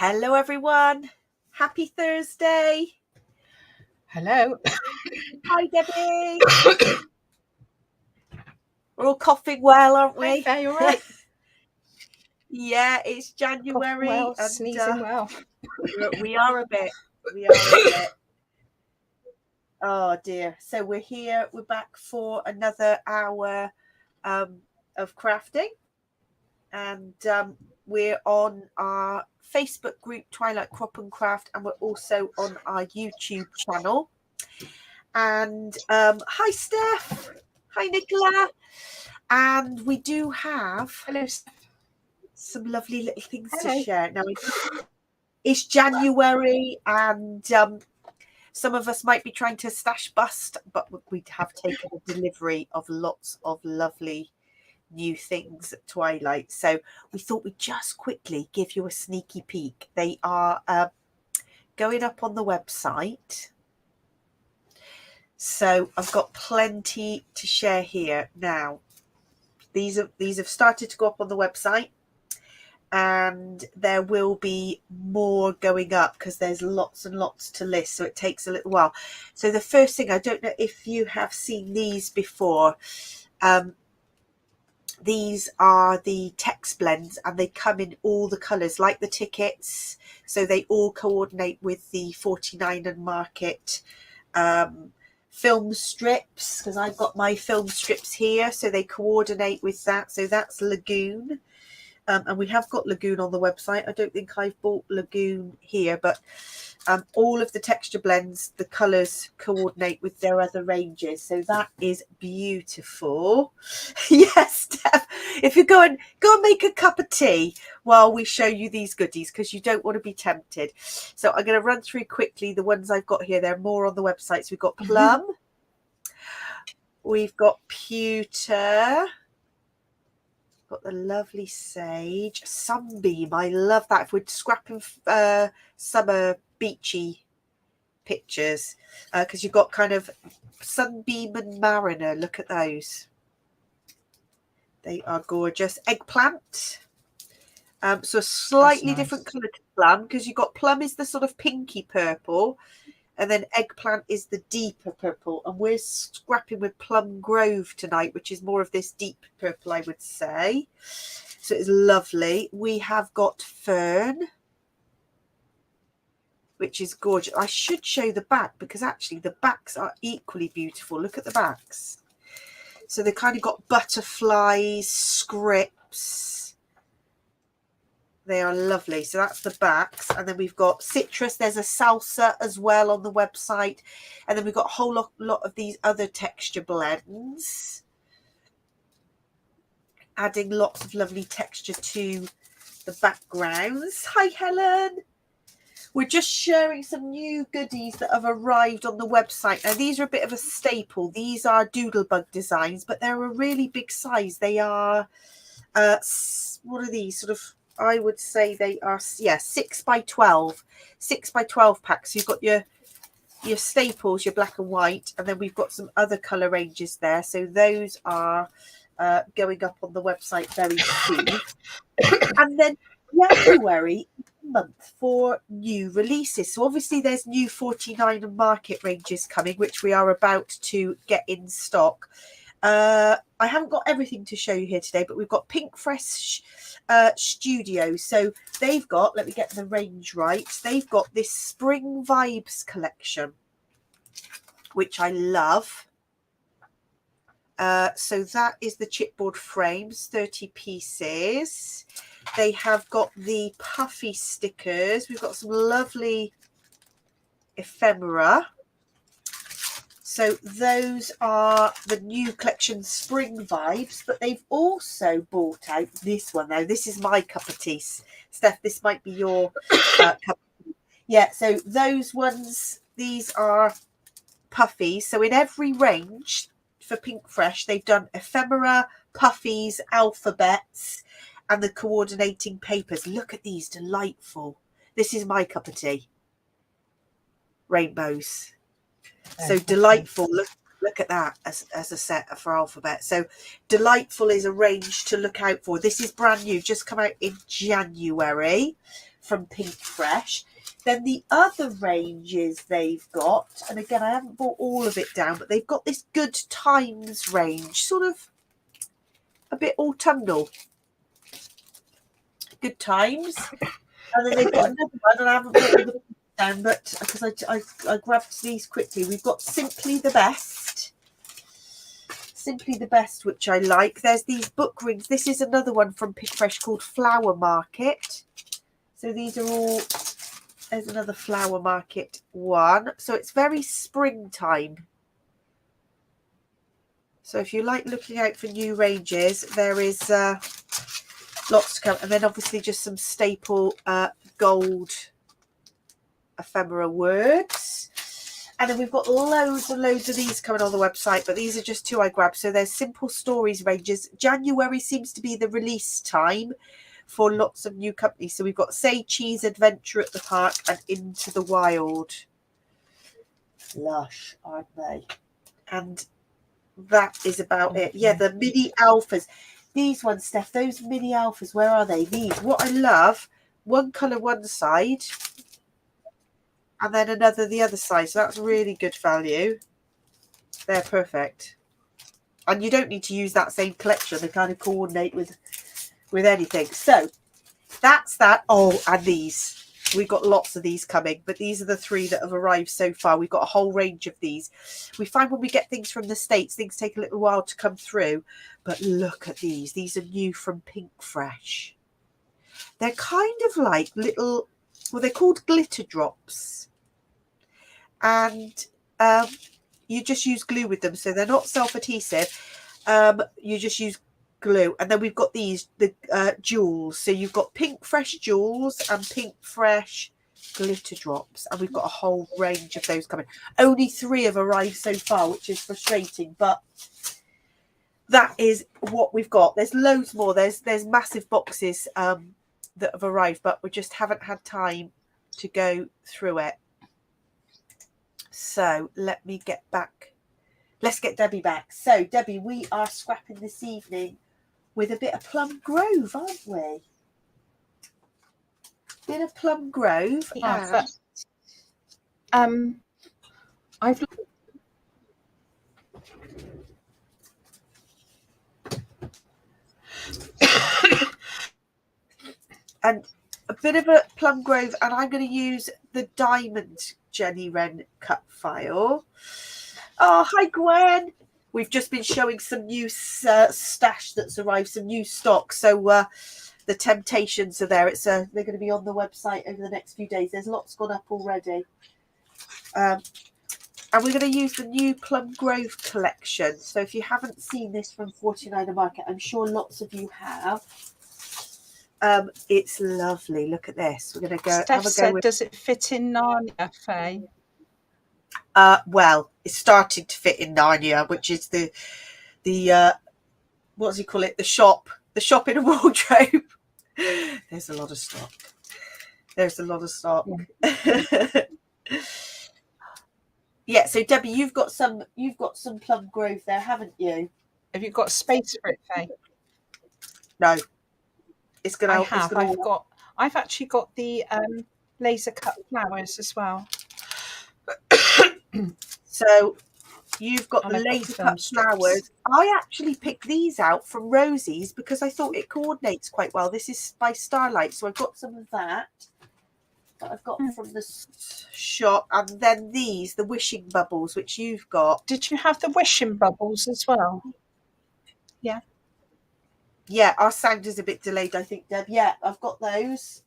Hello, everyone. Happy Thursday. Hello. Hi, Debbie. We're all coughing well, aren't we? Hi, Faye, you all right? Yeah, it's January. Coughing well, and sneezing well. We are a bit. We are a bit. Oh, dear. So we're here. We're back for another hour of crafting. And we're on our Facebook group, Twilight Crop and Craft, and we're also on our YouTube channel. And hi, Steph. Hi, Nicola. And we do have some lovely little things to share. Now, it's January, and some of us might be trying to stash bust, but we have taken a delivery of lots of lovely new things at Twilight. So we thought we'd just quickly give you a sneaky peek. They are going up on the website. So I've got plenty to share here now. These have started to go up on the website, and there will be more going up because there's lots and lots to list, so it takes a little while. So the first thing, I don't know if you have seen these before. These are the text blends, and they come in all the colours like the tickets, so they all coordinate with the 49 and Market film strips, because I've got my film strips here, so they coordinate with that. So that's Lagoon, and we have got Lagoon on the website. I don't think I've bought Lagoon here, but all of the texture blends, the colours coordinate with their other ranges, so that is beautiful. Yes, Steph, if you go and make a cup of tea while we show you these goodies, because you don't want to be tempted. So I'm going to run through quickly the ones I've got here. They're more on the website. So we've got Plum, we've got Pewter, got the lovely Sage, Sunbeam. I love that. If we're scrapping summer beachy pictures, because you've got kind of Sunbeam and Mariner. Look at those. They are gorgeous. Eggplant. So a slightly different colour to Plum, because you've got Plum is the sort of pinky purple, and then Eggplant is the deeper purple. And we're scrapping with Plum Grove tonight, which is more of this deep purple, I would say. So it's lovely. We have got Fern, which is gorgeous. I should show the back, because actually the backs are equally beautiful. Look at the backs. So they kind of got butterflies, scripts. They are lovely. So that's the backs. And then we've got citrus. There's a salsa as well on the website. And then we've got a whole lot of these other texture blends, adding lots of lovely texture to the backgrounds. Hi, Helen. We're just sharing some new goodies that have arrived on the website. Now, these are a bit of a staple. These are Doodlebug designs, but they're a really big size. They are, what are these? Sort of, I would say they are, 6 by 12. 6 by 12 packs. So you've got your staples, your black and white, and then we've got some other colour ranges there. So those are going up on the website very soon. And then January month for new releases. So obviously there's new 49 and Market ranges coming, which we are about to get in stock. I haven't got everything to show you here today, but we've got Pink Fresh Studio. So they've got, let me get the range right, they've got this Spring Vibes collection, which I love. So that is the chipboard frames, 30 pieces. They have got the puffy stickers. We've got some lovely ephemera. So those are the new collection, Spring Vibes. But they've also bought out this one. Now, this is my cup of tea. Steph, this might be your cup of tea. Yeah, so those ones, these are puffies. So in every range for Pink Fresh, they've done ephemera, puffies, alphabets, and the coordinating papers. Look at these, delightful. This is my cup of tea. Rainbows. So delightful. Look at that as a set for alphabet. So delightful is a range to look out for. This is brand new, just come out in January. from Pink Fresh. Then the other ranges they've got, and again, I haven't bought all of it down, but they've got this Good Times range, sort of a bit autumnal. Good Times. And then they've got another one, and I haven't bought all the down, but because I grabbed these quickly. We've got Simply the Best. Simply the Best, which I like. There's these book rings. This is another one from Pink Fresh called Flower Market. So these are all, there's another Flower Market one. So it's very springtime. So if you like looking out for new ranges, there is lots to come. And then obviously just some staple gold ephemera words. And then we've got loads and loads of these coming on the website, but these are just two I grabbed. So there's Simple Stories ranges. January seems to be the release time for lots of new companies. So we've got Say Cheese, Adventure at the Park, and Into the Wild. Lush, aren't they? And that is about it. Yeah, the mini alphas. These ones, Steph, those mini alphas, where are they? These. What I love, one colour one side, and then another the other side. So that's really good value. They're perfect. And you don't need to use that same collection. They kind of coordinate with anything. So that's that. Oh, and these. We've got lots of these coming, but these are the three that have arrived so far. We've got a whole range of these. We find when we get things from the States, things take a little while to come through. But look at these. These are new from Pink Fresh. They're kind of like little, well, they're called glitter drops. And you just use glue with them. So they're not self-adhesive. You just use glue. And then we've got these, the jewels. So you've got Pink Fresh jewels and Pink Fresh glitter drops. And we've got a whole range of those coming. Only 3 have arrived so far, which is frustrating. But that is what we've got. There's loads more. There's massive boxes that have arrived, but we just haven't had time to go through it. So let me get back. Let's get Debbie back. So Debbie, we are scrapping this evening with a bit of Plum Grove, aren't we? Bit of Plum Grove. Yeah, I've and a bit of a Plum Grove, and I'm going to use the Diamond Jenny Wren cut file. Oh, hi Gwen. We've just been showing some new stash that's arrived, some new stock. So the Temptations are there. It's they're going to be on the website over the next few days. There's lots gone up already. And we're going to use the new Plum Grove collection. So if you haven't seen this from 49er Market, I'm sure lots of you have. It's lovely. Look at this. We're going to go. Steph said, does it fit in Narnia, Faye? Well, it's starting to fit in Narnia, which is the what does he call it? The shop in a wardrobe. There's a lot of stock. Yeah. Yeah. So Debbie, you've got some Plum Grove there, haven't you? Have you got space for it, Faye? No. It's gonna. I have. I've actually got the laser cut flowers as well. So you've got the laser cut flowers. I actually picked these out from Rosie's because I thought it coordinates quite well. This is by Starlight, so I've got some of that I've got from the shop, and then these, the wishing bubbles, which you've got. Did you have the wishing bubbles as well? Yeah. Yeah, our sound is a bit delayed, I think, Deb. Yeah, I've got those.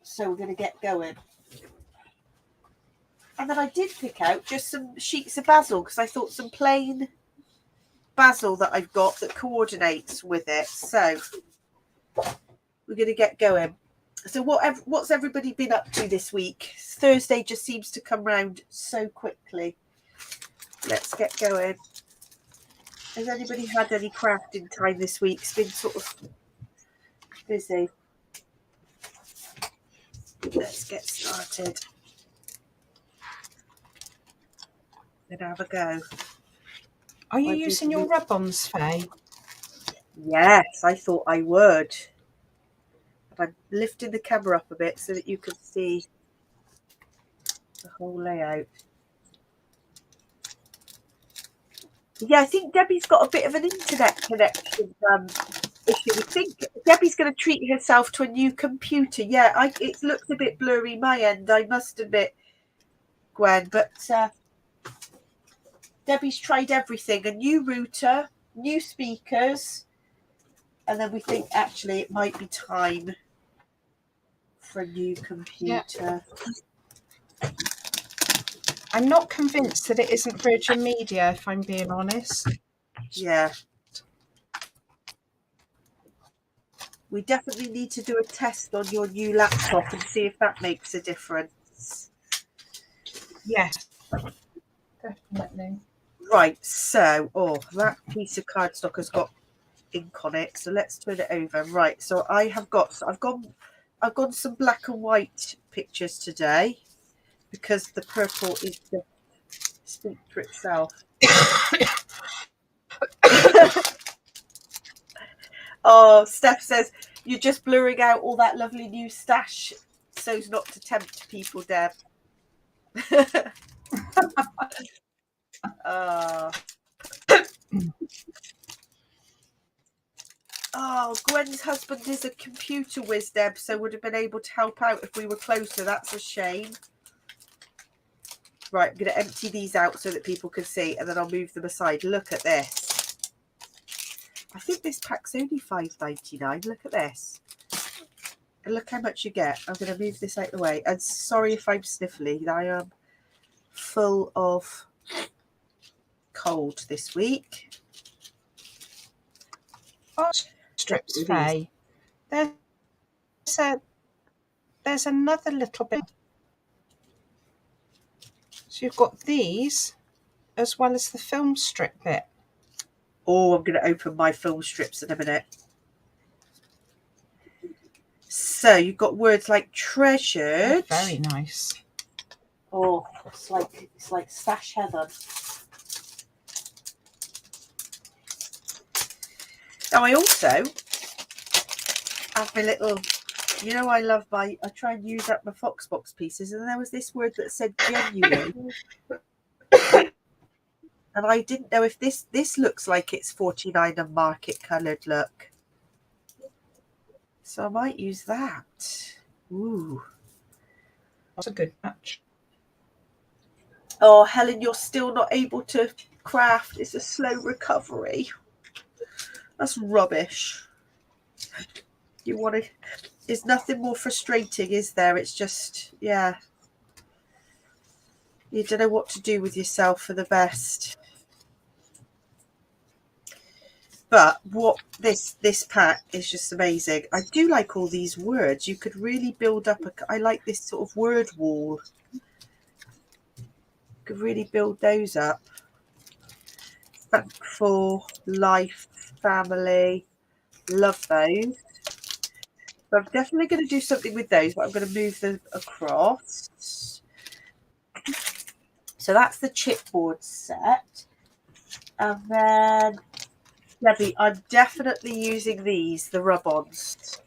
So we're going to get going. And then I did pick out just some sheets of basil because I thought some plain basil that I've got that coordinates with it. So we're going to get going. So what's everybody been up to this week? Thursday just seems to come round so quickly. Let's get going. Has anybody had any crafting time this week? It's been sort of busy. Let's get started. Then have a go. Are you using your rub-ons, Faye? Yes, I thought I would. But I'm lifting the camera up a bit so that you can see the whole layout. Yeah, I think Debbie's got a bit of an internet connection issue. I think Debbie's going to treat herself to a new computer. Yeah, it looks a bit blurry my end, I must admit, Gwen. But Debbie's tried everything, a new router, new speakers, and then we think actually it might be time for a new computer. Yeah. I'm not convinced that it isn't Virgin Media, if I'm being honest. Yeah. We definitely need to do a test on your new laptop and see if that makes a difference. Yes, definitely. Right, so that piece of cardstock has got ink on it, so let's turn it over. Right, so I've gone some black and white pictures today because the purple is just speaks for itself. Oh, Steph says you're just blurring out all that lovely new stash so's not to tempt people, Deb. Oh, Gwen's husband is a computer whiz, Deb, so would have been able to help out if we were closer. That's a shame. Right, I'm going to empty these out so that people can see, and then I'll move them aside. Look at this. I think this pack's only $5.99. Look at this. And look how much you get. I'm going to move this out of the way. And sorry if I'm sniffly. I am full of cold this week. Oh, strips, Faye. There's another little bit. So you've got these as well as the film strip bit. Oh, I'm going to open my film strips in a minute. So you've got words like treasured. Oh, very nice. Oh, it's like stash heaven. Now I also have my little, I try and use up my Foxbox pieces, and there was this word that said genuine. And I didn't know if this looks like it's 49 and market coloured, look. So I might use that. Ooh. That's a good match. Oh, Helen, you're still not able to craft. It's a slow recovery. That's rubbish. There's nothing more frustrating, is there? It's just, yeah. You don't know what to do with yourself for the best. But what this pack is just amazing. I do like all these words. You could really build up I like this sort of word wall. You could really build those up. Thankful, life, family. Love those. So I'm definitely going to do something with those, but I'm going to move them across. So that's the chipboard set. And then Debbie, I'm definitely using these, the rub-ons.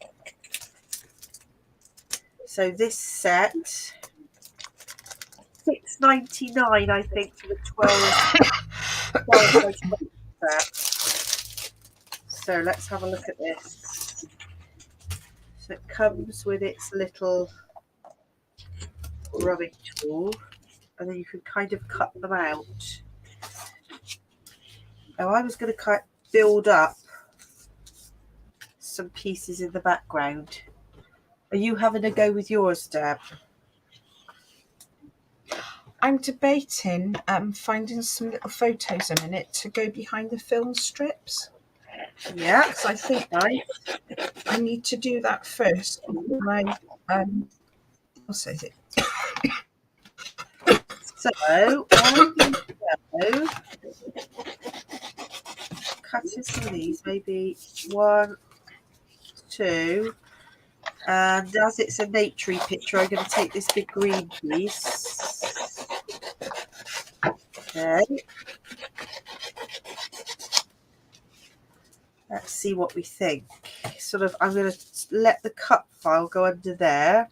So this set, $6.99, I think, for the 12 set. So let's have a look at this. So it comes with its little rubbing tool, and then you can kind of cut them out. Now I was going to build up some pieces in the background. Are you having a go with yours, Deb? I'm debating finding some little photos a minute to go behind the film strips. Yeah, because I think I need to do that first. Also, is it? So I'm going to go cutting some of these, maybe 1, 2, and as it's a naturey picture, I'm going to take this big green piece. Okay. Let's see what we think. Sort of, I'm going to let the cut file go under there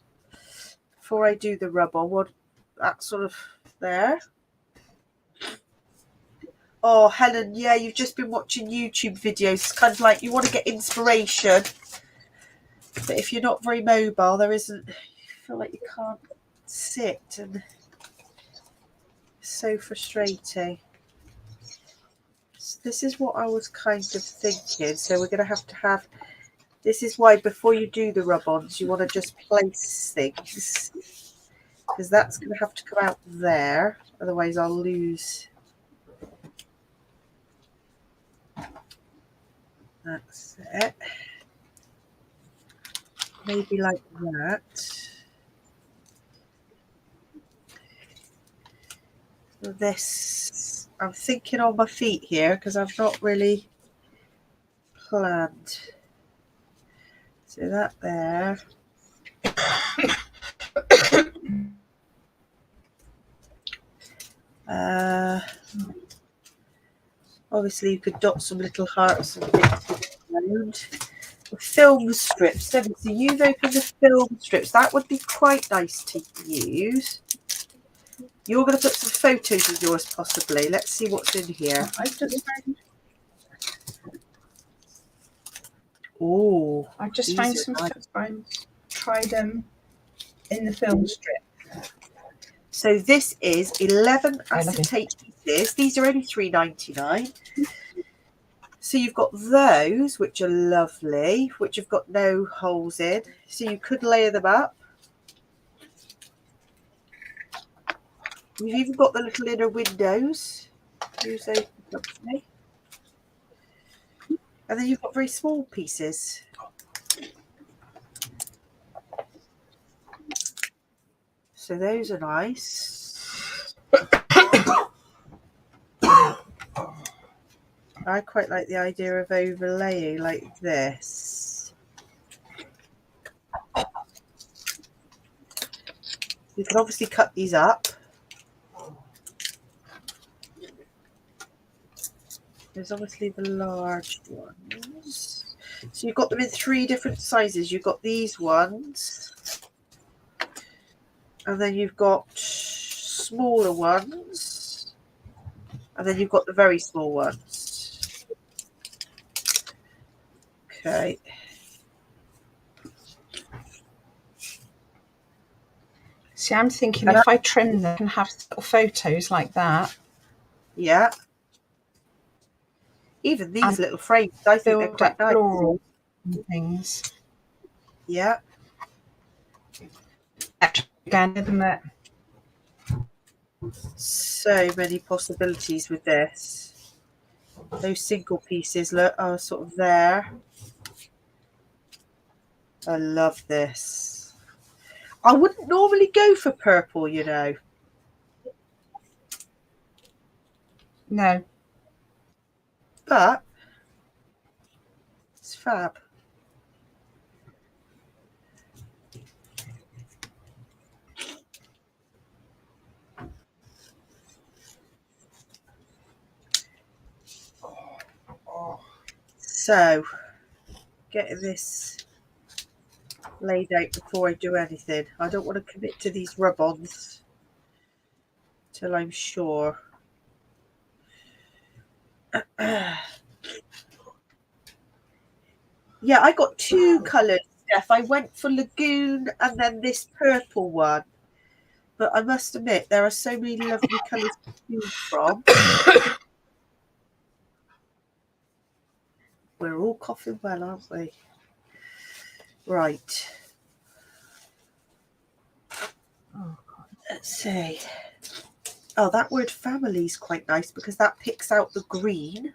before I do the rub on. What that sort of there. Oh, Helen, yeah, you've just been watching YouTube videos. It's kind of like you want to get inspiration, but if you're not very mobile, there isn't. You feel like you can't sit, and it's so frustrating. So this is what I was kind of thinking. So we're going to have. This is why before you do the rub-ons, you want to just place things, because that's going to have to come out there. Otherwise, I'll lose. That's it. Maybe like that. This, I'm thinking on my feet here because I've not really planned. So that there. Obviously you could dot some little hearts and things around. Film strips. So you've opened the film strips. That would be quite nice to use. You're going to put some photos of yours possibly. Let's see what's in here. I've just found. Oh, I've just found some films. Try them in the film strip. So this is 11 acetate pieces. These are only $3.99. So you've got those, which are lovely, which have got no holes in. So you could layer them up. You've even got the little inner windows. Use those lovely. And then you've got very small pieces. So those are nice. I quite like the idea of overlaying like this. You can obviously cut these up. There's obviously the large ones. So you've got them in 3 different sizes. You've got these ones. And then you've got smaller ones. And then you've got the very small ones. Okay. See, I'm thinking if I trim them and have little photos like that. Yeah. Even these little frames, I think they're quite nice. Floral things. Yeah. Again, isn't it? So many possibilities with this. Those single pieces look are sort of there. I love this. I wouldn't normally go for purple, you know. No. But it's fab. So, getting this laid out before I do anything. I don't want to commit to these rub-ons till I'm sure. Yeah, I got 2 colours, Steph. I went for Lagoon and then this purple one. But I must admit, there are so many lovely colours to choose from. We're all coughing well, aren't we? Right. Let's see. Oh, that word family is quite nice because that picks out the green.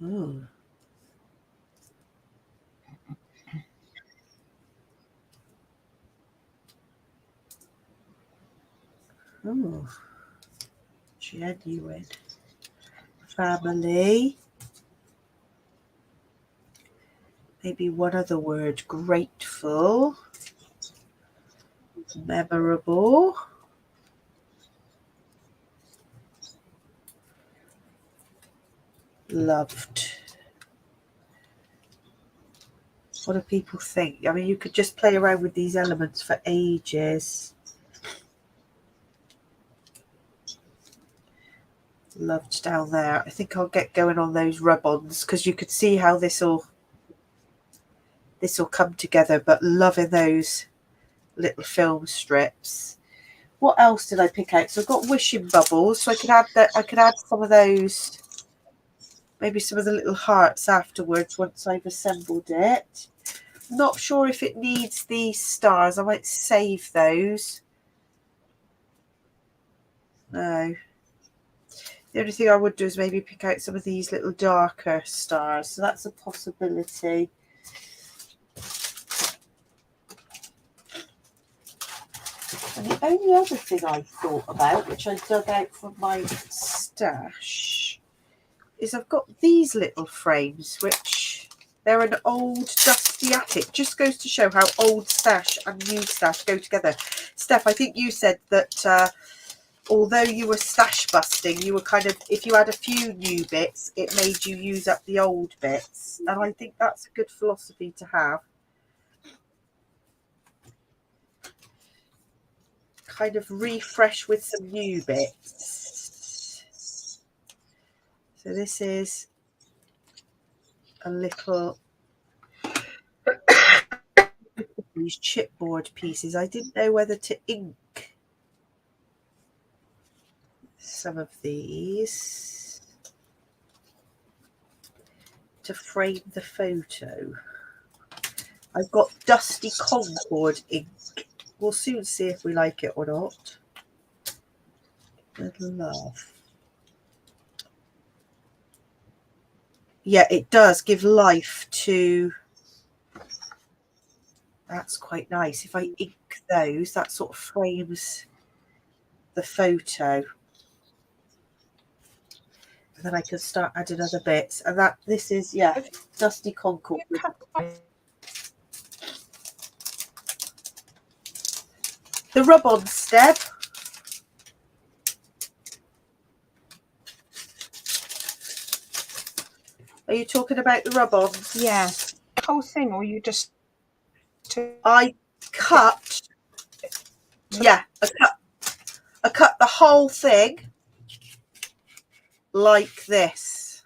Ooh. Ooh. Genuine. Family. Maybe one other word. Grateful. Memorable. Loved. What do people think? I mean, you could just play around with these elements for ages. Loved down there. I think I'll get going on those rub-ons because you could see how this will come together, but loving those little film strips. What else did I pick out? So I've got wishing bubbles, so I could add that. I could add some of those, maybe some of the little hearts afterwards once I've assembled it. Not sure if it needs these stars. I might save those. No. The only thing I would do is maybe pick out some of these little darker stars. So that's a possibility. And the only other thing I thought about, which I dug out from my stash, is I've got these little frames, which they're an old dusty attic. Just goes to show how old stash and new stash go together. Steph, I think you said that although you were stash busting, you were kind of, if you had a few new bits, it made you use up the old bits. And I think that's a good philosophy to have. Kind of refresh with some new bits. So this is a little these chipboard pieces. I didn't know whether to ink some of these to frame the photo. I've got dusty Concord ink. We'll soon see if we like it or not. Good love. Yeah, it does give life to. That's quite nice. If I ink those, that sort of frames the photo. And then I can start adding other bits. And that this is, yeah, dusty Concord. The rub-on step. Are you talking about the rub-ons? Yeah. The whole thing, or you just... I cut... Yeah, I cut the whole thing like this.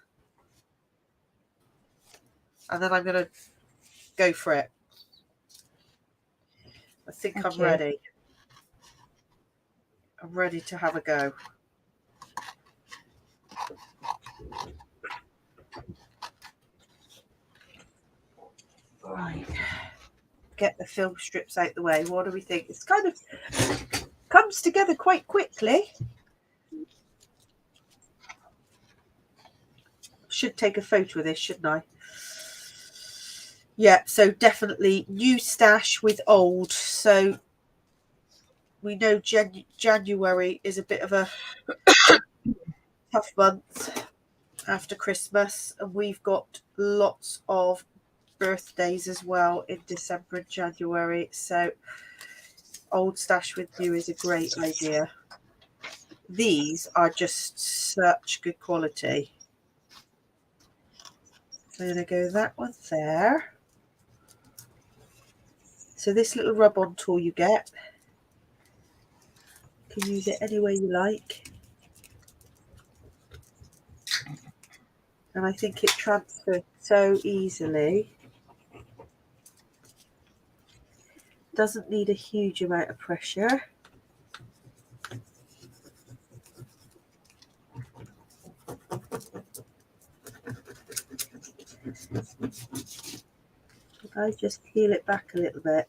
And then I'm going to go for it. I think I'm ready. I'm ready to have a go. Right. Get the film strips out the way. What do we think? It's kind of comes together quite quickly. Should take a photo of this, shouldn't I? Yeah, so definitely new stash with old. So we know January is a bit of a tough month after Christmas, and we've got lots of birthdays as well in December and January. So old stash with new is a great idea. These are just such good quality. So I'm going to go that one there. So this little rub-on tool you get, you can use it any way you like. And I think it transfers so easily. Doesn't need a huge amount of pressure. I just peel it back a little bit.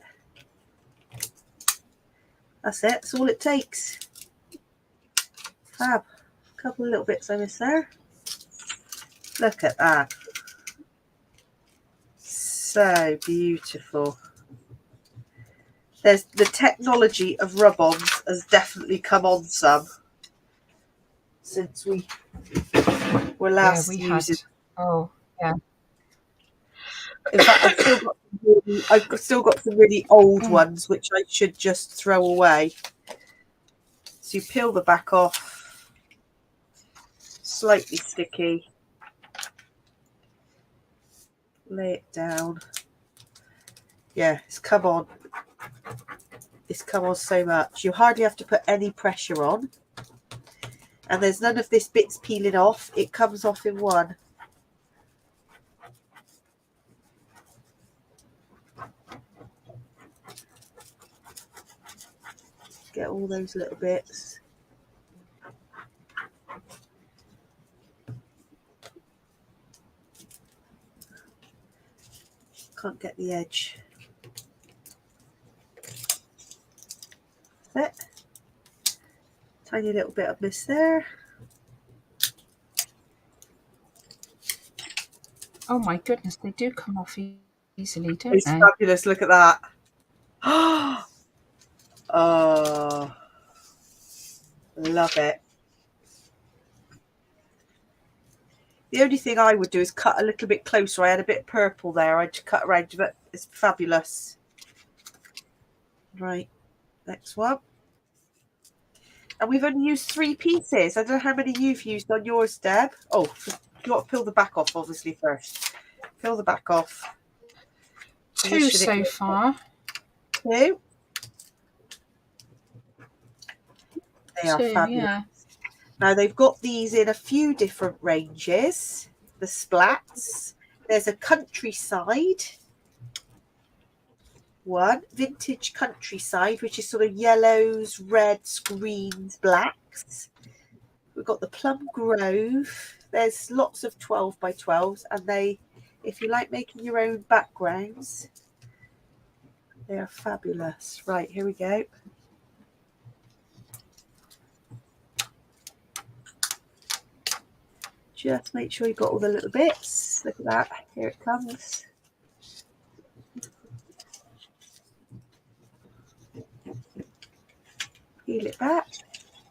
That's it. That's all it takes. Fab. A couple of little bits I missed there. Look at that. So beautiful. There's the technology of rub-ons has definitely come on some since we were last using. Oh, yeah. In fact, I've still got some really old ones which I should just throw away. So you peel the back off. Slightly sticky. lay it down. Yeah, it's come on. It's come on so much. You hardly have to put any pressure on. And there's none of this bits peeling off. It comes off in one. Get all those little bits. Can't get the edge. That's it. Tiny little bit of mist there. Oh my goodness, they do come off easily, don't It's they? fabulous. Look at that. Oh, love it. The only thing I would do is cut a little bit closer. I had a bit of purple there. I'd cut around, but it's fabulous. Right, next one. And we've only used 3 pieces. I don't know how many you've used on yours, Deb. Oh, you got to peel the back off, obviously, first. Peel the back off. 2 so far. 2. They are 2, fabulous. yeah. Now, they've got these in a few different ranges. The splats. There's a countryside one. Vintage countryside, which is sort of yellows, reds, greens, blacks. We've got the Plum Grove. There's lots of 12 by 12s. And they, if you like making your own backgrounds, they are fabulous. Right, here we go. Just make sure you've got all the little bits. Look at that. Here it comes. Peel it back.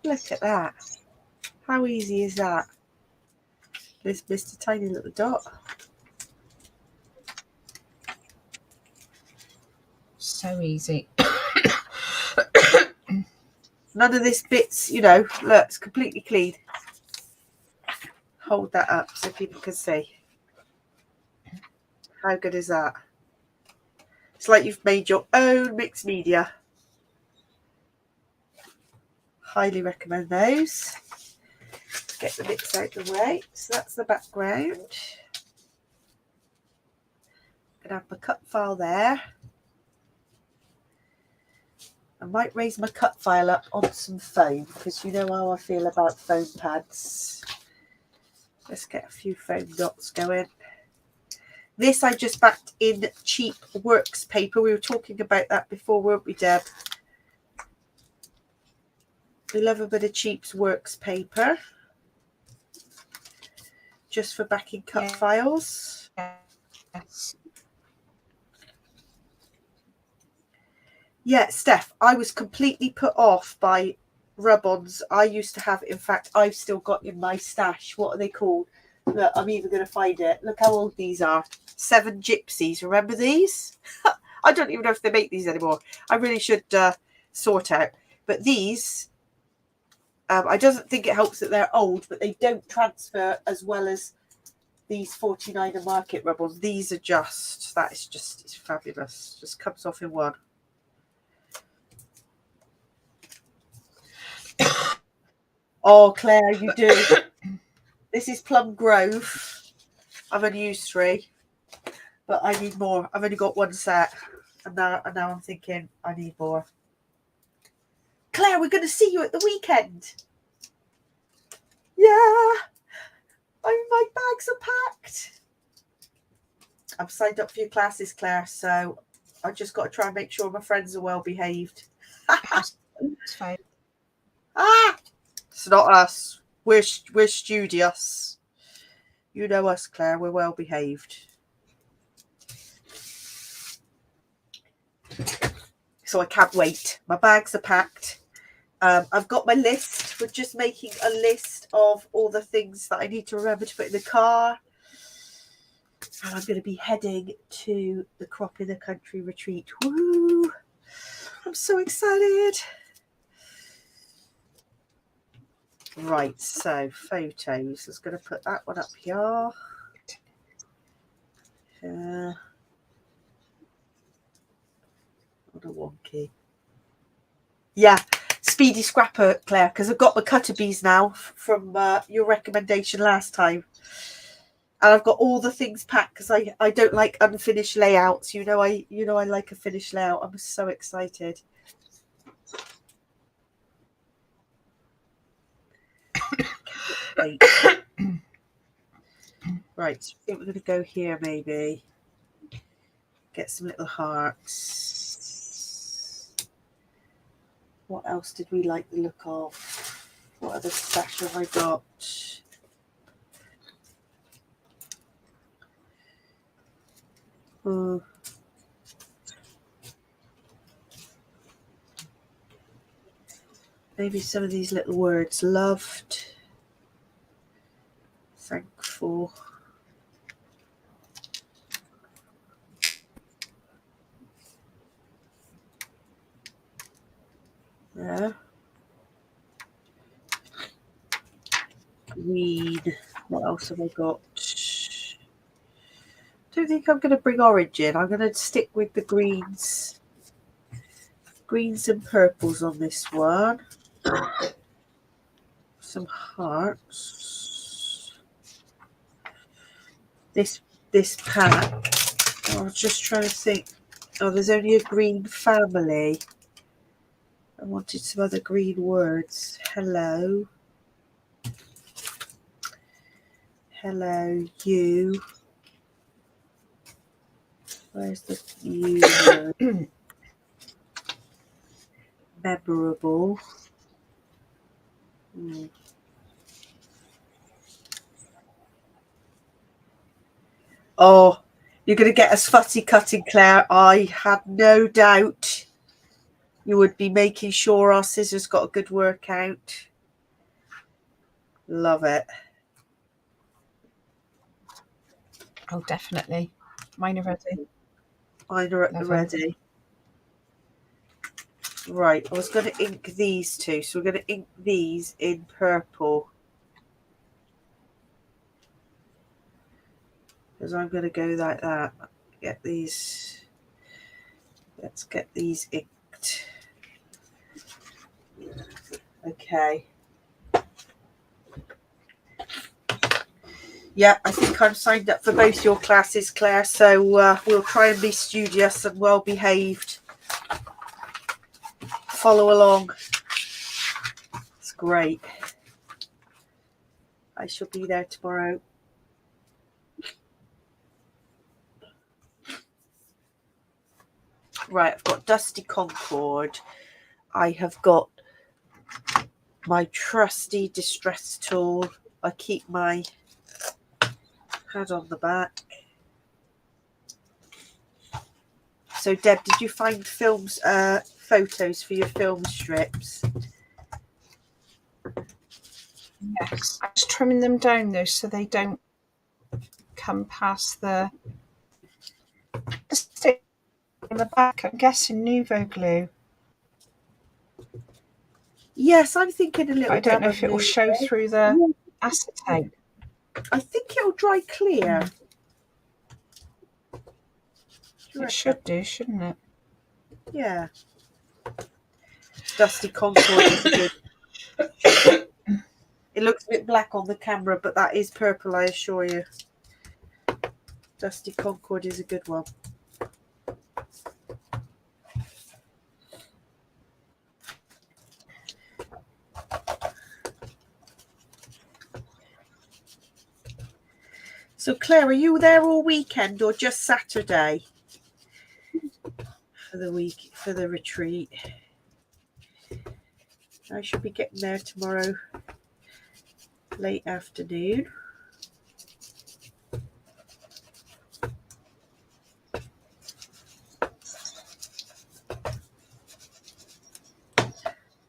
Look at that. How easy is that? Just missed a tiny little dot. So easy. None of this bits, you know, look, it's completely clean. Hold that up so people can see. How good is that? It's like you've made your own mixed media. Highly recommend those. Get the bits out of the way. So that's the background. I'm going to have my cut file there. I might raise my cut file up on some foam because you know how I feel about foam pads. Let's get a few foam dots going. This I just backed in cheap works paper. We were talking about that before, weren't we, Deb? We love a bit of cheap works paper. Just for backing cut files. Yes. Yeah, Steph, I was completely put off by rub-ons. I used to have, in fact, I've still got in my stash. What are they called? Look, I'm even going to find it. Look how old these are. 7 Gypsies. Remember these? I don't even know if they make these anymore. I really should sort out. But these, I don't think it helps that they're old, but they don't transfer as well as these 49er Market rub-ons. These are just, that is just, it's fabulous. Just comes off in one. Oh, Claire, you do. This is Plum Grove. I've only used 3, but I need more. I've only got 1 set, and now I'm thinking I need more. Claire, we're going to see you at the weekend. Yeah, my bags are packed. I'm signed up for your classes, Claire, so I've just got to try and make sure my friends are well behaved. It's fine. Ah, it's not us. We're studious. You know us, Claire. We're well behaved. So I can't wait. My bags are packed. I've got my list. We're just making a list of all the things that I need to remember to put in the car. And I'm going to be heading to the Crop in the Country retreat. Woo! I'm so excited. Right, so photos. I was going to put that one up here. On a wonky. Yeah, speedy scrapper, Claire, because I've got my cutter bees now from your recommendation last time. And I've got all the things packed because I don't like unfinished layouts. I like a finished layout. I'm so excited. Right, so I think we're going to go here maybe. Get some little hearts. What else did we like the look of? What other stash have I got? Maybe some of these little words. Loved. Thankful. Yeah. Green. What else have I got? Don't think I'm going to bring orange in. I'm going to stick with the greens. Greens and purples on this one. Some hearts. This pack. I was just trying to think. Oh, there's only a green family. I wanted some other green words. Hello. Hello, you. Where's the you word? Memorable. Oh, you're going to get us fussy cutting, Claire. I had no doubt you would be making sure our scissors got a good workout. Love it. Oh, definitely. Mine are ready. Mine are at the ready. Right, I was going to ink these two, so we're going to ink these in purple. Because I'm going to go like that. Get these. Let's get these inked. Okay. Yeah, I think I'm signed up for both your classes, Claire, so we'll try and be studious and well behaved. Follow along. It's great. I shall be there tomorrow. Right, I've got Dusty Concord. I have got my trusty distress tool. I keep my pad on the back. So, Deb, did you find photos for your film strips? Yes. I'm just trimming them down though so they don't come past the stick on the back. I'm guessing Nouveau glue. Yes, I'm thinking a little. I don't know if it will show through the acetate. I think it'll dry clear. It should do, shouldn't it? Yeah. Dusty Concord is a good. It looks a bit black on the camera, but that is purple, I assure you. Dusty Concord is a good one. So, Claire, are you there all weekend or just Saturday for the retreat? I should be getting there tomorrow late afternoon.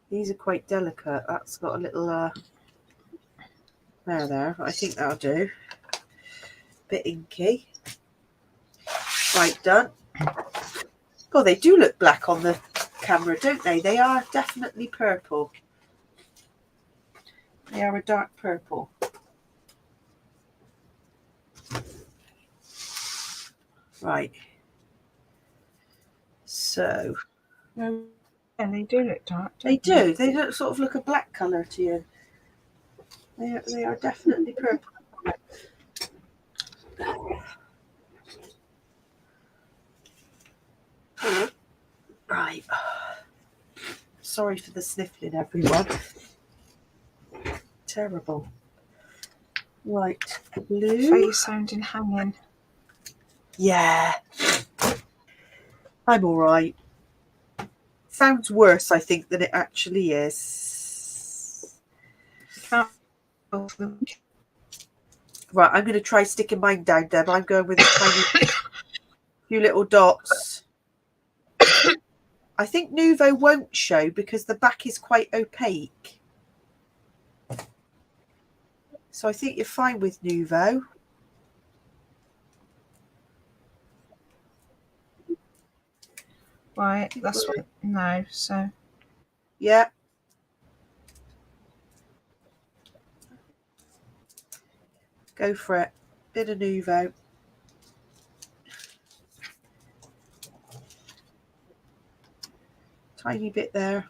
These are quite delicate. That's got a little there. I think that'll do. Bit inky. Right, done. God, they do look black on the camera, don't they? They are definitely purple. They are a dark purple. Right. So No, yeah, they do look dark, they don't they? do. They don't sort of look a black colour to you. They are definitely purple. Right. Sorry for the sniffling, everyone. Terrible. Right. So Blue. you're sounding hanging. Yeah. I'm all right. Sounds worse, I think, than it actually is. Can't. Right, I'm going to try sticking mine down, Deb. I'm going with a tiny few little dots. I think Nuvo won't show because the back is quite opaque. So I think you're fine with Nuvo. Right, that's what. No, so. Yeah. Go for it. Bit of Nuvo. Tiny bit there.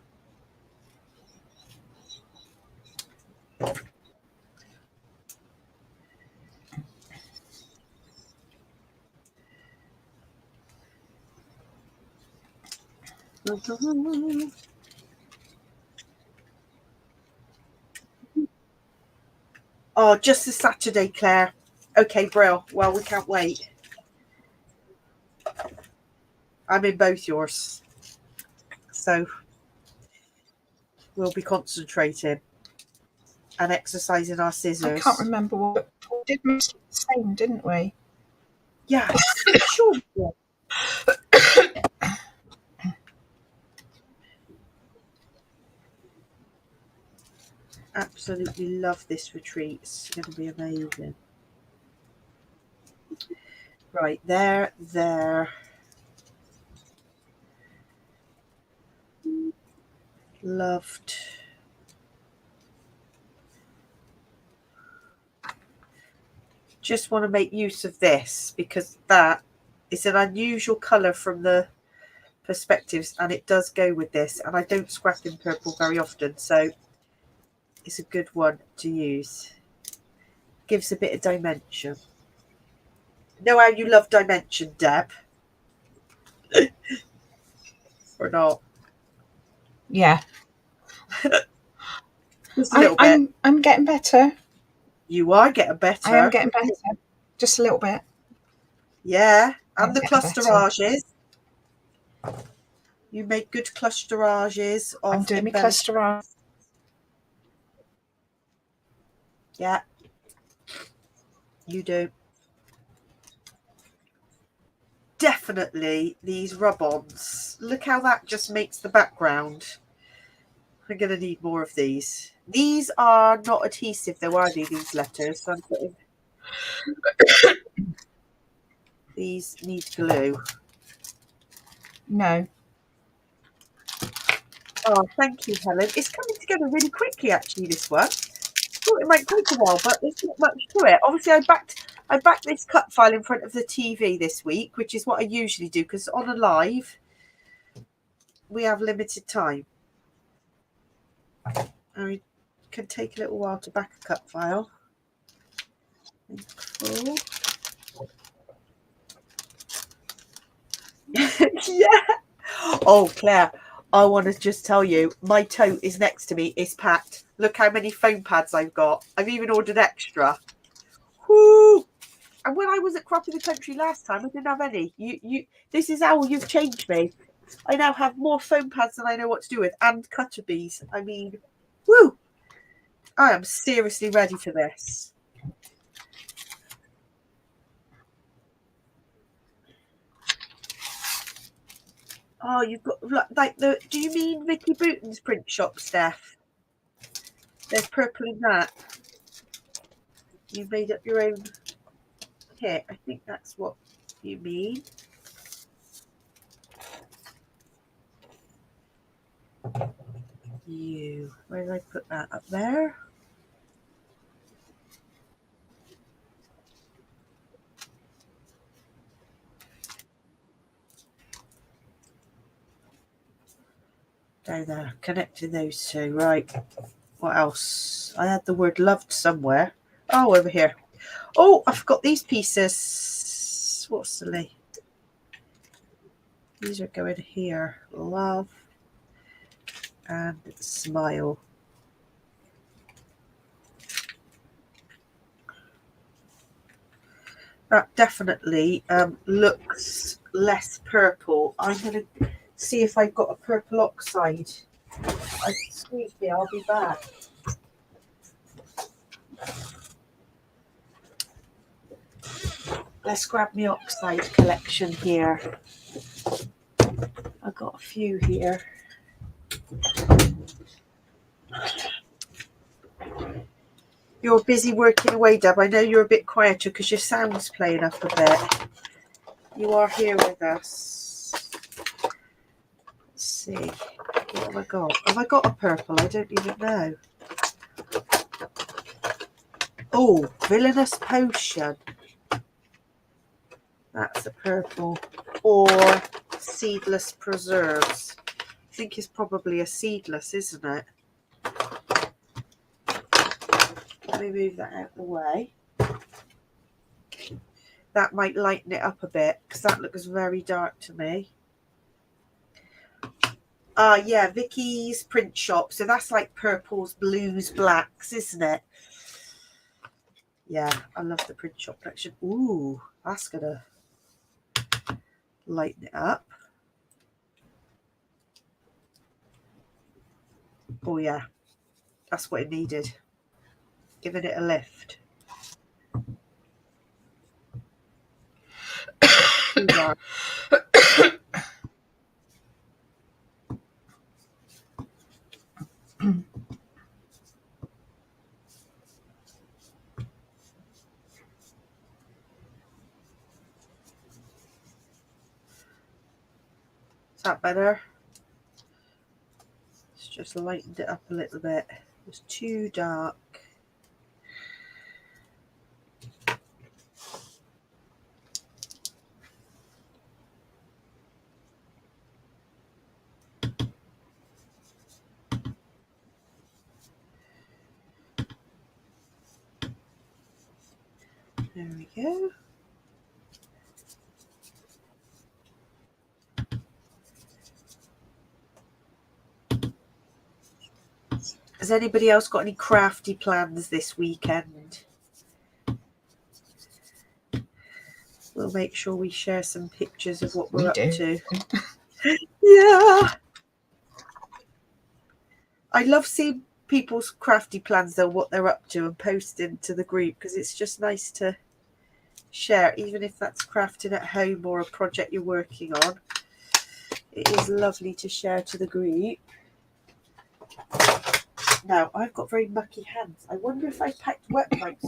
Oh, just this Saturday, Claire. Okay, Brill. Well, we can't wait. I'm in both yours. So we'll be concentrating and exercising our scissors. I can't remember what we did most of the same, didn't we? Yes, sure. Absolutely love this retreat. It's going to be amazing. Right, there. Loved. Just want to make use of this because that is an unusual colour from the perspectives and it does go with this, and I don't scrap in purple very often, so it's a good one to use. Gives a bit of dimension. Know how you love dimension, Deb? Or not? Yeah. Just a little bit. I'm getting better. You are getting better. I am getting better. Just a little bit. Yeah, and I'm the getting clusterages. You make good clusterages of I'm doing my clusterage. Yeah, you do. Definitely these rub-ons. Look how that just makes the background. I'm going to need more of these. These are not adhesive though, are they, these letters? So I'm putting... These need glue. No. Oh, thank you, Helen. It's coming together really quickly, actually, this one. I thought it might take a while, but there's not much to it. Obviously, I backed this cut file in front of the TV this week, which is what I usually do, because on a live, we have limited time. And it can take a little while to back a cut file. Cool. Yeah. Oh, Claire, I want to just tell you, my tote is next to me. It's packed. Look how many foam pads I've got. I've even ordered extra. Whoo! And when I was at Crop in the Country last time, I didn't have any. This is how you've changed me. I now have more foam pads than I know what to do with, and cutter bees. I mean, woo! I am seriously ready for this. Oh, you've got like the. Do you mean Vicky Booton's print shop, Steph? There's purple in that. You made up your own kit. I think that's what you mean. Where did I put that? Up there? Down there, connecting those two. Right. What else? I had the word loved somewhere. Oh, over here. Oh, I forgot these pieces. What's the name? These are going here. Love and smile. That definitely looks less purple. I'm going to see if I've got a purple oxide. Excuse me, I'll be back. Let's grab my oxide collection here. I've got a few here. You're busy working away, Deb. I know you're a bit quieter because your sound's playing up a bit. You are here with us. Let's see. What have I got? Have I got a purple? I don't even know. Oh, Villainous Potion. That's a purple. Or Seedless Preserves. I think it's probably a seedless, isn't it? Let me move that out of the way. That might lighten it up a bit because that looks very dark to me. Yeah, Vicky's Print Shop. So that's like purples, blues, blacks, isn't it? Yeah, I love the Print Shop collection. Ooh, that's gonna lighten it up. Oh yeah, that's what it needed. Giving it a lift. Too dark. Is that better? It's just lightened it up a little bit. It's too dark. There we go. Has anybody else got any crafty plans this weekend? We'll make sure we share some pictures of what we're up to. Yeah. I love seeing people's crafty plans, though, what they're up to and posting to the group because it's just nice to share, even if that's crafting at home or a project you're working on. It is lovely to share to the group. Now, I've got very mucky hands. I wonder if I packed wet wipes.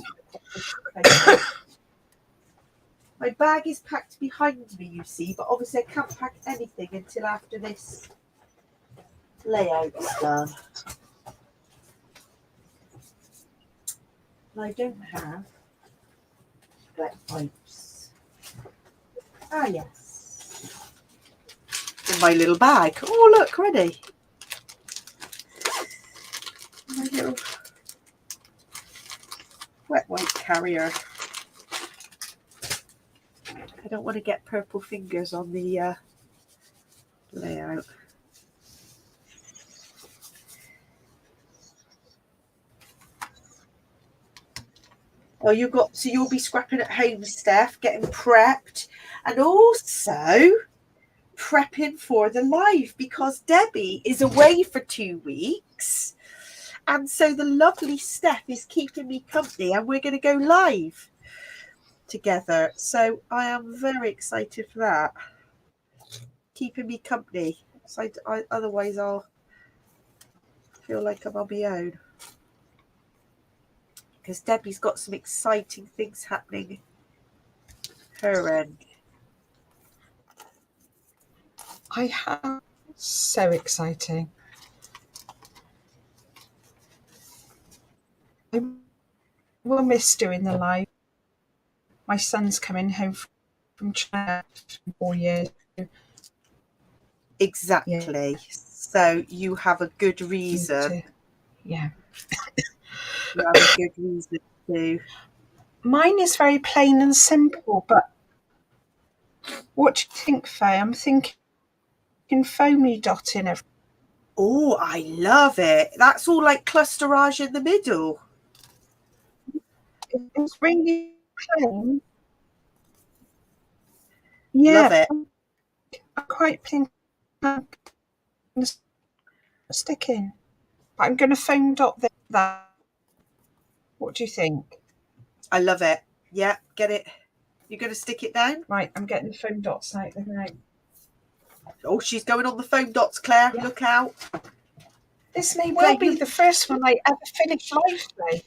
My bag is packed behind me, you see, but obviously I can't pack anything until after this layout's done. And I don't have wet wipes. Ah, yes. In my little bag. Oh, look, ready. My little wet wipe carrier. I don't want to get purple fingers on the layout. Oh, you'll be scrapping at home, Steph, getting prepped, and also prepping for the live because Debbie is away for 2 weeks, and so the lovely Steph is keeping me company, and we're going to go live together. So I am very excited for that. Keeping me company. So otherwise I'll feel like I'm on my own. Because Debbie's got some exciting things happening her end. I have. So exciting. I will miss doing the live. My son's coming home from China for 4 years. Exactly. So you have a good reason. Yeah. You have a good reason to. Mine is very plain and simple, but what do you think, Faye? I'm thinking foamy dotting. Oh, I love it. That's all like clusterage in the middle. It's really plain. Yeah, Love it. I'm quite plain. Sticking. But I'm going to foam dot that. What do you think? I love it. Yeah, get it. You're going to stick it down? Right, I'm getting the foam dots out there now. Oh, she's going on the foam dots, Claire. Yeah. Look out. This may Claire, well be the first one I ever finished live though.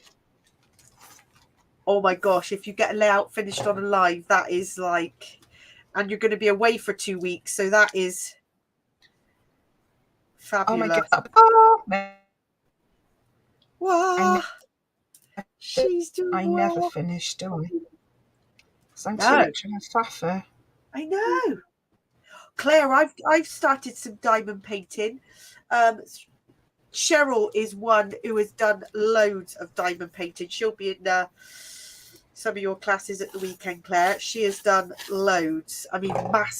Oh my gosh, if you get a layout finished on a live, that is like, and you're going to be away for 2 weeks, so that is fabulous. Oh my God. Wow. She's doing I well. never finished, do I? Because I'm too No. much of a faffer. I know. Claire, I've started some diamond painting. Cheryl is one who has done loads of diamond painting. She'll be in some of your classes at the weekend, Claire. She has done loads. I mean,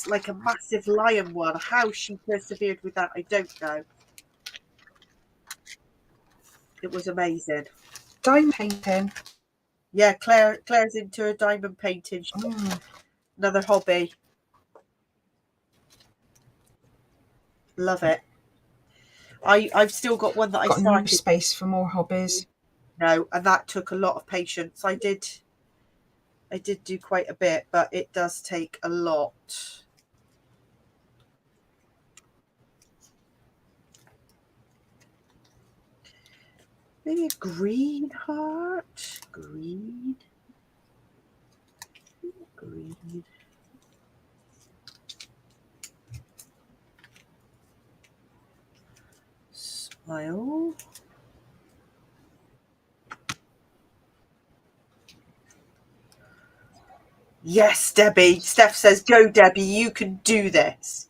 like a massive lion one. How she persevered with that, I don't know. It was amazing. Diamond painting. Yeah, Claire's into her diamond painting. Another hobby. Love it. I've still got one that I started. Got no space for more hobbies. No, and that took a lot of patience. I did do quite a bit, but it does take a lot. Maybe a green heart. Green. Smile. Yes, Debbie. Steph says, go, Debbie, you can do this.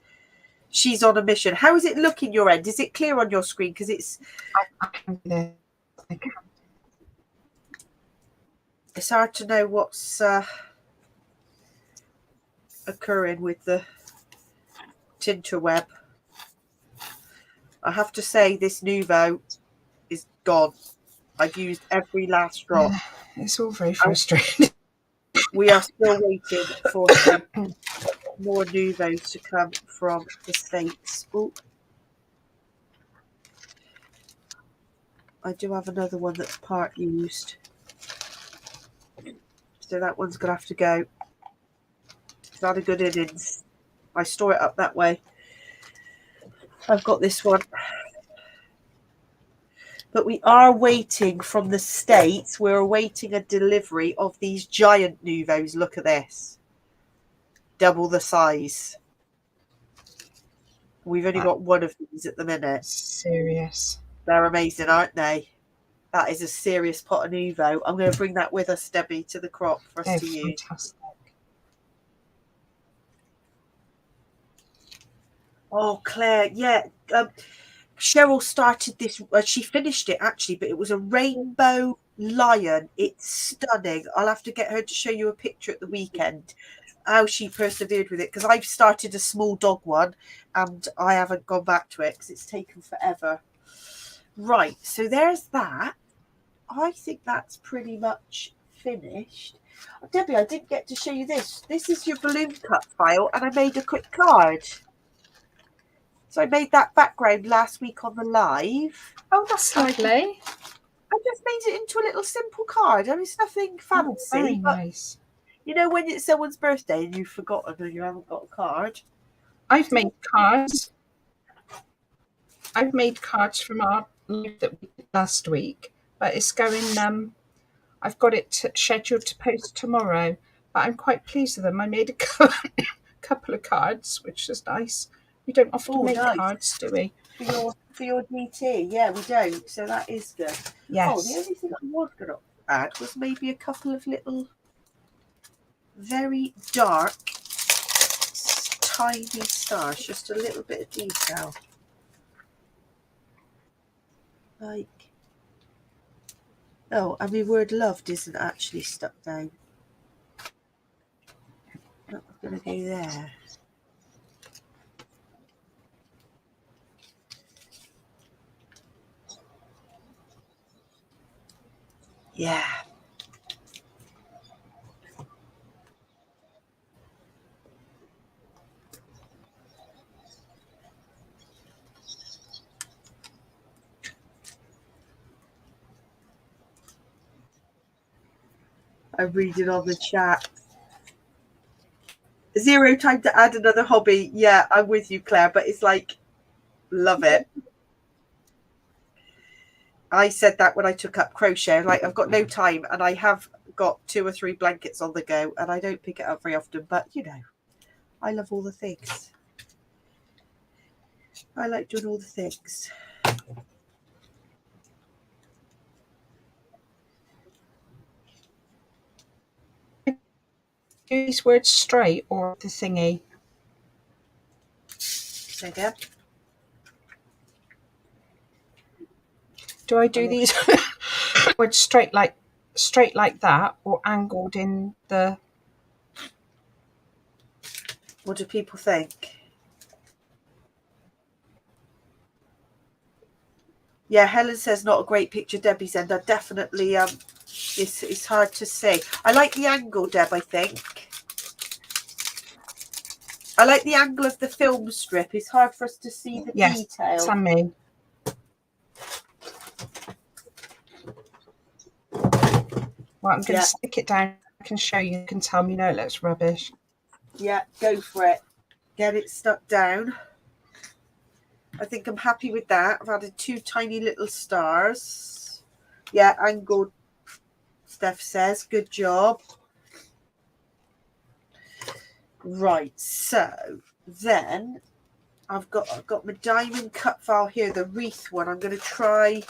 She's on a mission. How is it looking your end? Is it clear on your screen? Because it's... I can do this. I can. It's hard to know what's occurring with the Tinterweb. I have to say this Nuvo is gone. I've used every last drop. Yeah, it's all very frustrating. We are still waiting for some more Nuvos to come from the States. Ooh. I do have another one that's part used. So that one's going to have to go. It's not a good innings. I store it up that way. I've got this one. But we are waiting from the States. We're awaiting a delivery of these giant Nuvos. Look at this. Double the size. We've only got one of these at the minute. Serious. They're amazing, aren't they? That is a serious pot of Nuvo. I'm going to bring that with us, Debbie, to the crop for us to use. Fantastic. Oh, Claire, yeah. Cheryl started this. She finished it, actually, but it was a rainbow lion. It's stunning. I'll have to get her to show you a picture at the weekend, how she persevered with it, because I've started a small dog one, and I haven't gone back to it because it's taken forever. Right, so there's that. I think that's pretty much finished. Oh, Debbie, I didn't get to show you this. This is your balloon cut file, and I made a quick card. So I made that background last week on the live. Oh, that's lovely. I just made it into a little simple card. I mean, it's nothing fancy. Oh, very nice. You know, when it's someone's birthday and you've forgotten and you haven't got a card. I've made cards. I've made cards from our live that we did last week, but it's going. I've got it scheduled to post tomorrow, but I'm quite pleased with them. I made a couple of cards, which is nice. We don't often make cards, do we? For your DT, yeah, we don't. So that is good. Yes. Oh, the only thing I was going to add was maybe a couple of little, very dark, tiny stars, just a little bit of detail. Like, oh, and my word loved isn't actually stuck down. That was going to go there. Yeah. I'm reading on the chat. 0 time to add another hobby. Yeah, I'm with you, Claire, but it's like, love it. I said that when I took up crochet. Like, I've got no time, and I have got 2 or 3 blankets on the go, and I don't pick it up very often, but you know, I love all the things. I like doing all the things. Do these words straight or the thingy? Say again? Do I do these words straight like that, or angled in the? What do people think? Yeah, Helen says not a great picture. Debbie's end. I definitely it's hard to say. I like the angle, Deb. I think I like the angle of the film strip. It's hard for us to see the detail. Sammy. Well, I'm going to stick it down. I can show you. You can tell me no, it looks rubbish. Yeah, go for it. Get it stuck down. I think I'm happy with that. I've added 2 tiny little stars. Yeah, angled, Steph says. Good job. Right, so then I've got my diamond cut file here, the wreath one. I'm going to try.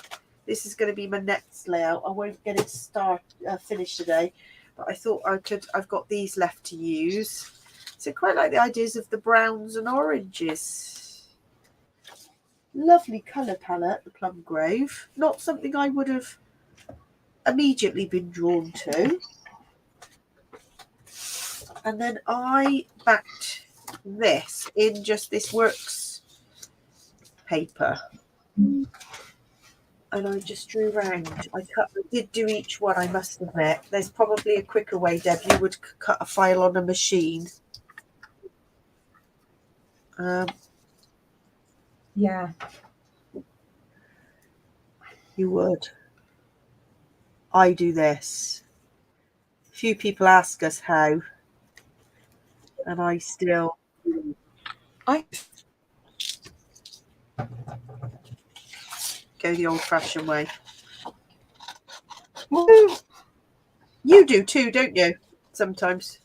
This is going to be my next layout. I won't get it finished today, but I thought I could. I've got these left to use. So quite like the ideas of the browns and oranges. Lovely colour palette, the Plum Grove. Not something I would have immediately been drawn to. And then I backed this in just this works paper. And I just drew round. I did do each one, I must admit. There's probably a quicker way, Deb. You would cut a file on a machine. Yeah. You would. I do this. Few people ask us how. And I still... go the old-fashioned way. Woo! You do too, don't you? Sometimes.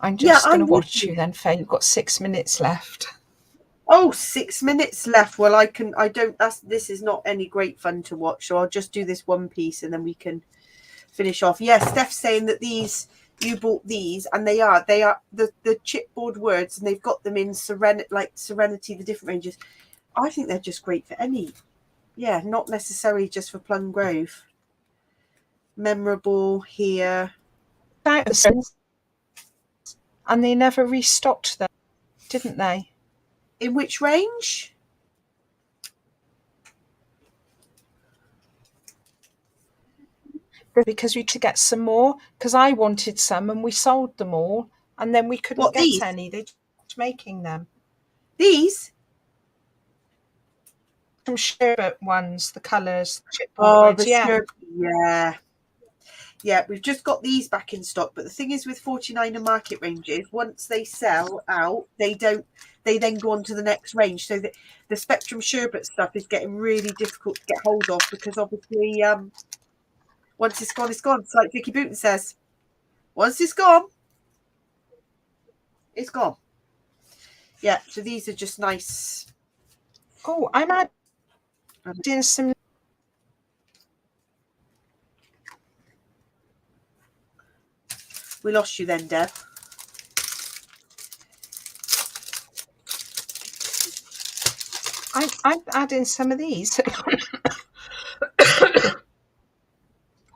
I'm just going to watch you then, Faye. You've got 6 minutes left. Oh, 6 minutes left. Well, this is not any great fun to watch, so I'll just do this one piece and then we can finish off. Yes, Steph's saying that you bought these, and they are the chipboard words, and they've got them in Serenity, the different ranges. I think they're just great for any, not necessarily just for Plum Grove. Memorable here. And they never restocked them, didn't they? In which range? Because we could get some more, because I wanted some and we sold them all, and then we couldn't get any. They stopped making them. These? Some sherbet ones, the colours, chipboard words, Yeah, we've just got these back in stock. But the thing is with 49 and Market ranges, once they sell out, they then go on to the next range. So the Spectrum Sherbet stuff is getting really difficult to get hold of, because obviously once it's gone, it's gone. It's like Vicky Booton says, once it's gone, it's gone. Yeah, so these are just nice Oh, I'm adding some. We lost you then, Deb. I'm adding some of these.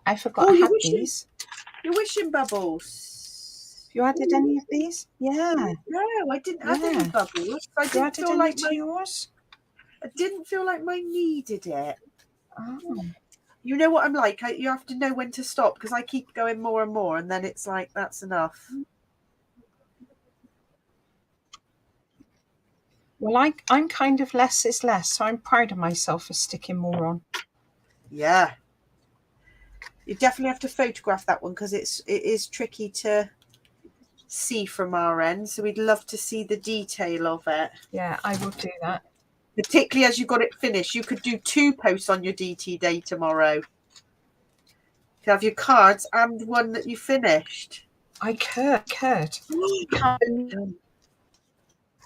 I forgot I had these. Your wishing bubbles. You added any of these? Yeah. No, I didn't add any bubbles. I didn't feel like yours. I didn't feel like mine needed it. Oh. You know what I'm like. You have to know when to stop because I keep going more and more, and then it's like that's enough. Well, I'm kind of less is less, so I'm proud of myself for sticking more on. Yeah. You definitely have to photograph that one because it is tricky to see from our end. So we'd love to see the detail of it. Yeah, I will do that. Particularly as you got it finished. You could do 2 posts on your DT day tomorrow. You could have your cards and one that you finished. I could.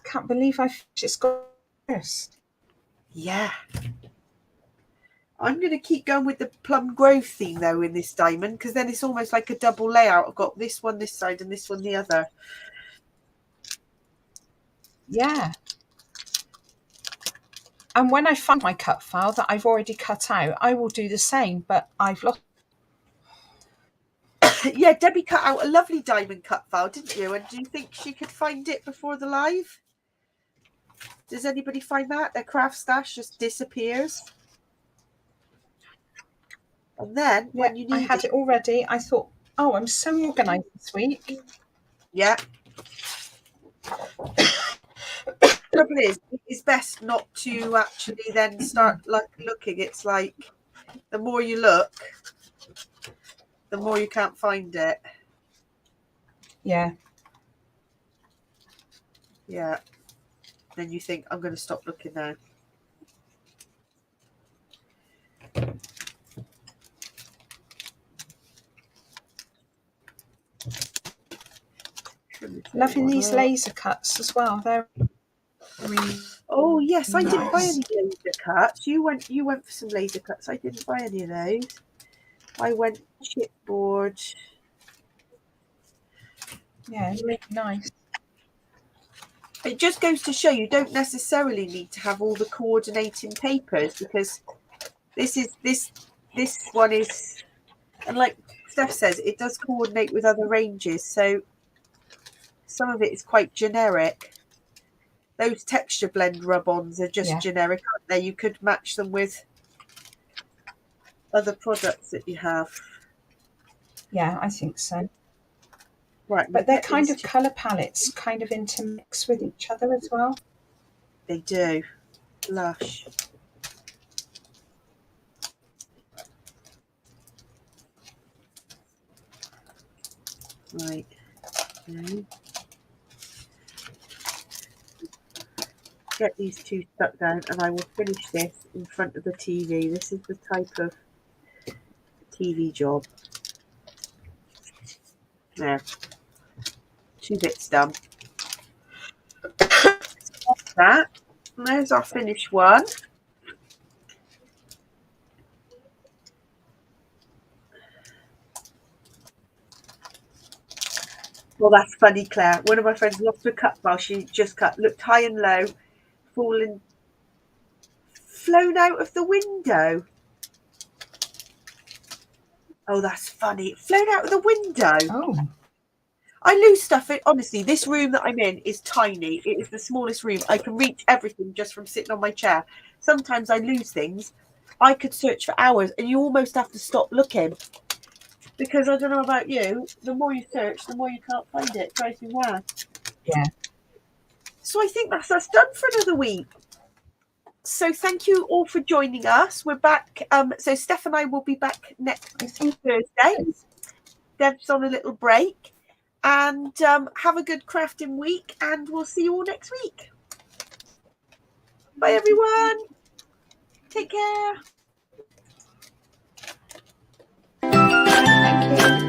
Can't believe I finished. It's got first. Yeah. I'm going to keep going with the Plum Grove theme, though, in this diamond, because then it's almost like a double layout. I've got this one this side and this one the other. Yeah. And when I find my cut file that I've already cut out, I will do the same, but I've lost. Yeah, Debbie cut out a lovely diamond cut file, didn't you? And do you think she could find it before the live? Does anybody find that? Their craft stash just disappears. And then when you need I had it already. I thought, oh, I'm so organised this week. Yeah. Trouble is, it's best not to actually then start looking. It's like the more you look, the more you can't find it. Yeah. Yeah. Then you think, I'm going to stop looking now. Loving these laser cuts as well. They're really oh yes, I didn't buy nice. any laser cuts. You went for some laser cuts. I didn't buy any of those. I went chipboard. Yeah, really nice. It just goes to show you don't necessarily need to have all the coordinating papers because this one is, and like Steph says, it does coordinate with other ranges. So some of it is quite generic. Those texture blend rub-ons are just generic, aren't they? You could match them with other products that you have. Yeah, I think so. Right, but they're kind of colour palettes kind of intermix with each other as well. They do. Lush. Right. Okay. Get these 2 stuck down and I will finish this in front of the TV. This is the type of TV job. There. 2 bits done. That. And there's our finished one. Well, that's funny, Claire. One of my friends lost her cut file. She just cut, looked high and low, fallen, flown out of the window. Oh, that's funny. Flown out of the window. Oh. I lose stuff. Honestly, this room that I'm in is tiny. It is the smallest room. I can reach everything just from sitting on my chair. Sometimes I lose things. I could search for hours and you almost have to stop looking. Because I don't know about you, the more you search, the more you can't find it. It drives me mad. Yeah. So I think that's us done for another week. So thank you all for joining us. We're back. So Steph and I will be back next Thursday. Deb's on a little break. And have a good crafting week. And we'll see you all next week. Bye, everyone. Take care. Thank you.